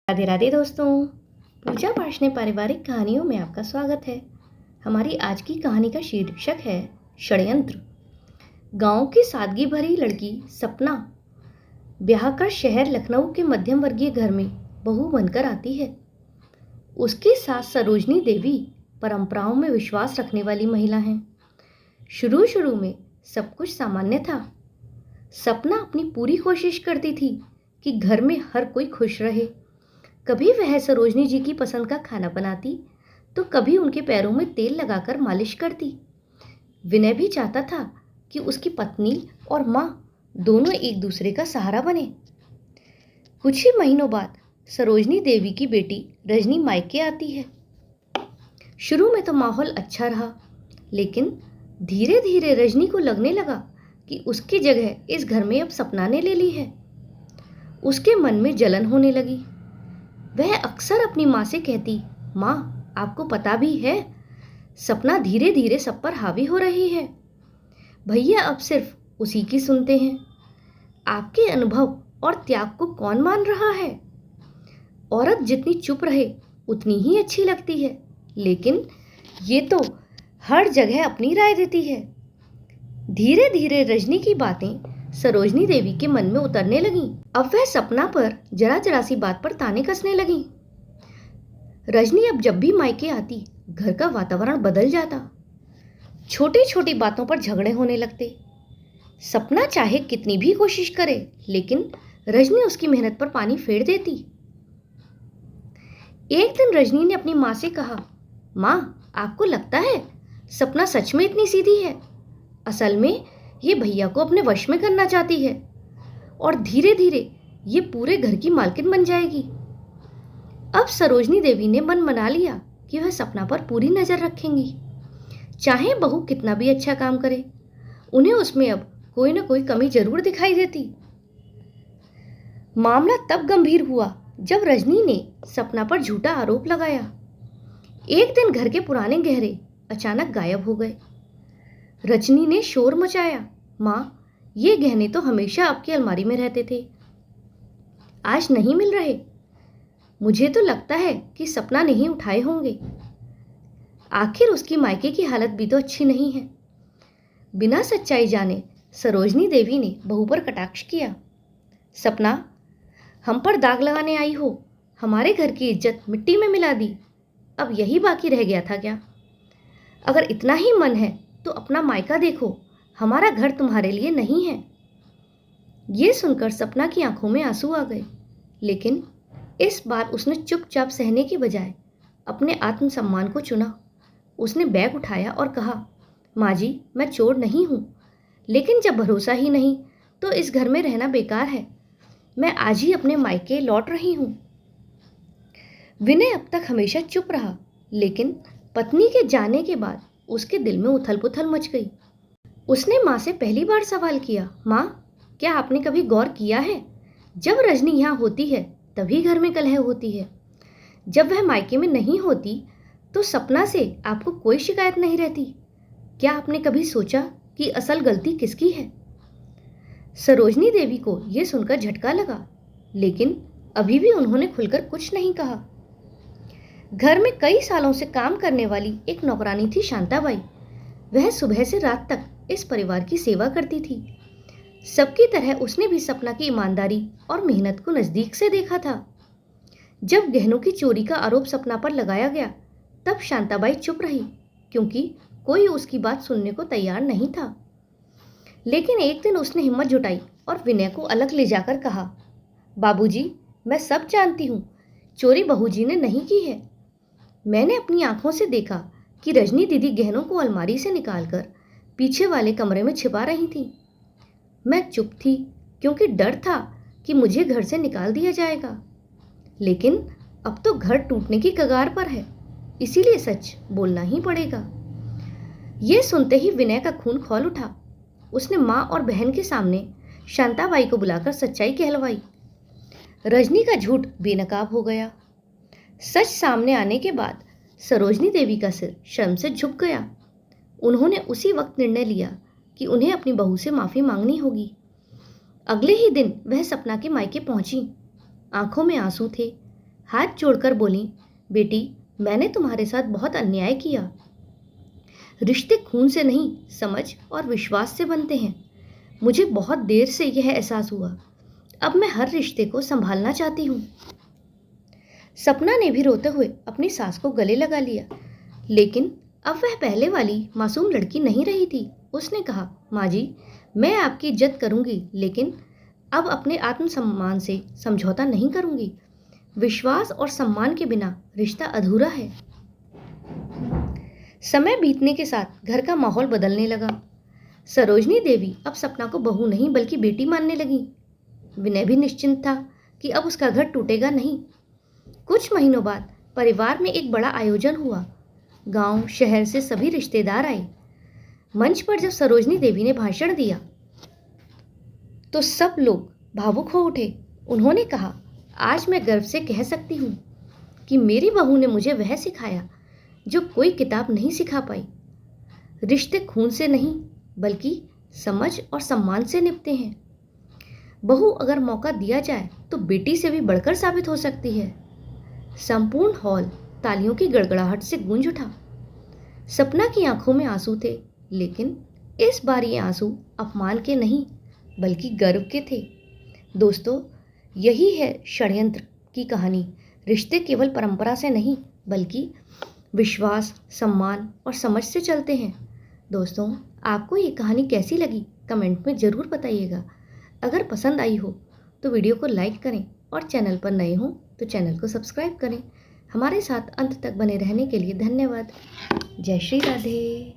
राधे राधे दोस्तों। पूजा पाशने पारिवारिक कहानियों में आपका स्वागत है। हमारी आज की कहानी का शीर्षक है षड्यंत्र। गांव की सादगी भरी लड़की सपना ब्याह कर शहर लखनऊ के मध्यम वर्गीय घर में बहू बनकर आती है। उसकी सास सरोजनी देवी परंपराओं में विश्वास रखने वाली महिला हैं। शुरू शुरू में सब कुछ सामान्य था। सपना अपनी पूरी कोशिश करती थी कि घर में हर कोई खुश रहे। कभी वह सरोजनी जी की पसंद का खाना बनाती तो कभी उनके पैरों में तेल लगाकर मालिश करती। विनय भी चाहता था कि उसकी पत्नी और माँ दोनों एक दूसरे का सहारा बने। कुछ ही महीनों बाद सरोजनी देवी की बेटी रजनी मायके आती है। शुरू में तो माहौल अच्छा रहा, लेकिन धीरे धीरे रजनी को लगने लगा कि उसकी जगह इस घर में अब सपना ने ले ली है। उसके मन में जलन होने लगी। वह अक्सर अपनी माँ से कहती, माँ आपको पता भी है सपना धीरे धीरे सब पर हावी हो रही है। भैया अब सिर्फ उसी की सुनते हैं। आपके अनुभव और त्याग को कौन मान रहा है? औरत जितनी चुप रहे उतनी ही अच्छी लगती है, लेकिन ये तो हर जगह अपनी राय देती है। धीरे धीरे रजनी की बातें सरोजनी देवी के मन में उतरने लगीं। अब वह सपना पर जरा जरा सी बात पर ताने कसने लगी। रजनी अब जब भी मायके आती घर का वातावरण बदल जाता। छोटी छोटी बातों पर झगड़े होने लगते। सपना चाहे कितनी भी कोशिश करे, लेकिन रजनी उसकी मेहनत पर पानी फेर देती। एक दिन रजनी ने अपनी माँ से कहा, माँ आपको लगता है सपना सच में इतनी सीधी है? असल में ये भैया को अपने वश में करना चाहती है और धीरे धीरे ये पूरे घर की मालकिन बन जाएगी। अब सरोजनी देवी ने मन बना लिया कि वह सपना पर पूरी नजर रखेंगी। चाहे बहू कितना भी अच्छा काम करे, उन्हें उसमें अब कोई ना कोई कमी जरूर दिखाई देती। मामला तब गंभीर हुआ जब रजनी ने सपना पर झूठा आरोप लगाया। एक दिन घर के पुराने गहरे अचानक गायब हो गए। रजनी ने शोर मचाया, माँ ये गहने तो हमेशा आपकी अलमारी में रहते थे, आज नहीं मिल रहे। मुझे तो लगता है कि सपना नहीं उठाए होंगे। आखिर उसकी मायके की हालत भी तो अच्छी नहीं है। बिना सच्चाई जाने सरोजनी देवी ने बहू पर कटाक्ष किया, सपना हम पर दाग लगाने आई हो, हमारे घर की इज्जत मिट्टी में मिला दी। अब यही बाकी रह गया था क्या? अगर इतना ही मन है तो अपना मायका देखो, हमारा घर तुम्हारे लिए नहीं है। ये सुनकर सपना की आंखों में आंसू आ गए, लेकिन इस बार उसने चुपचाप सहने की बजाय अपने आत्मसम्मान को चुना। उसने बैग उठाया और कहा, माँ जी मैं चोर नहीं हूँ, लेकिन जब भरोसा ही नहीं तो इस घर में रहना बेकार है। मैं आज ही अपने मायके लौट रही हूँ। विनय अब तक हमेशा चुप रहा, लेकिन पत्नी के जाने के बाद उसके दिल में उथल पुथल मच गई। उसने माँ से पहली बार सवाल किया, माँ क्या आपने कभी गौर किया है जब रजनी यहाँ होती है तभी घर में कलह होती है, जब वह मायके में नहीं होती तो सपना से आपको कोई शिकायत नहीं रहती? क्या आपने कभी सोचा कि असल गलती किसकी है? सरोजनी देवी को यह सुनकर झटका लगा, लेकिन अभी भी उन्होंने खुलकर कुछ नहीं कहा। घर में कई सालों से काम करने वाली एक नौकरानी थी शांताबाई। वह सुबह से रात तक इस परिवार की सेवा करती थी। सबकी तरह उसने भी सपना की ईमानदारी और मेहनत को नजदीक से देखा था। जब गहनों की चोरी का आरोप सपना पर लगाया गया तब शांताबाई चुप रही, क्योंकि कोई उसकी बात सुनने को तैयार नहीं था। लेकिन एक दिन उसने हिम्मत जुटाई और विनय को अलग ले जाकर कहा, बाबूजी मैं सब जानती हूँ, चोरी बहूजी ने नहीं की है। मैंने अपनी आंखों से देखा कि रजनी दीदी गहनों को अलमारी से निकालकर पीछे वाले कमरे में छिपा रही थी। मैं चुप थी क्योंकि डर था कि मुझे घर से निकाल दिया जाएगा, लेकिन अब तो घर टूटने की कगार पर है, इसीलिए सच बोलना ही पड़ेगा। यह सुनते ही विनय का खून खौल उठा। उसने माँ और बहन के सामने शांताबाई को बुलाकर सच्चाई कहलवाई। रजनी का झूठ बेनकाब हो गया। सच सामने आने के बाद सरोजनी देवी का सिर शर्म से झुक गया। उन्होंने उसी वक्त निर्णय लिया कि उन्हें अपनी बहू से माफ़ी मांगनी होगी। अगले ही दिन वह सपना के मायके पहुंची। आंखों में आंसू थे, हाथ जोड़कर बोली, बेटी, मैंने तुम्हारे साथ बहुत अन्याय किया। रिश्ते खून से नहीं, समझ और विश्वास से बनते हैं। मुझे बहुत देर से यह एहसास हुआ। अब मैं हर रिश्ते को संभालना चाहती हूँ। सपना ने भी रोते हुए अपनी सास को गले लगा लिया, लेकिन अब वह पहले वाली मासूम लड़की नहीं रही थी। उसने कहा, माँ जी, मैं आपकी इज्जत करूंगी, लेकिन अब अपने आत्मसम्मान से समझौता नहीं करूंगी। विश्वास और सम्मान के बिना रिश्ता अधूरा है। समय बीतने के साथ घर का माहौल बदलने लगा। सरोजनी देवी अब सपना को बहू नहीं बल्कि बेटी मानने लगी। विनय भी निश्चिंत था कि अब उसका घर टूटेगा नहीं। कुछ महीनों बाद परिवार में एक बड़ा आयोजन हुआ। गांव शहर से सभी रिश्तेदार आए। मंच पर जब सरोजनी देवी ने भाषण दिया तो सब लोग भावुक हो उठे। उन्होंने कहा, आज मैं गर्व से कह सकती हूँ कि मेरी बहू ने मुझे वह सिखाया जो कोई किताब नहीं सिखा पाई। रिश्ते खून से नहीं बल्कि समझ और सम्मान से निभते हैं। बहू अगर मौका दिया जाए तो बेटी से भी बढ़कर साबित हो सकती है। संपूर्ण हॉल तालियों की गड़गड़ाहट से गूंज उठा। सपना की आंखों में आंसू थे, लेकिन इस बार ये आंसू अपमान के नहीं बल्कि गर्व के थे। दोस्तों, यही है षड्यंत्र की कहानी। रिश्ते केवल परंपरा से नहीं बल्कि विश्वास, सम्मान और समझ से चलते हैं। दोस्तों, आपको ये कहानी कैसी लगी कमेंट में ज़रूर बताइएगा। अगर पसंद आई हो तो वीडियो को लाइक करें और चैनल पर नए हों तो चैनल को सब्सक्राइब करें। हमारे साथ अंत तक बने रहने के लिए धन्यवाद। जय श्री राधे।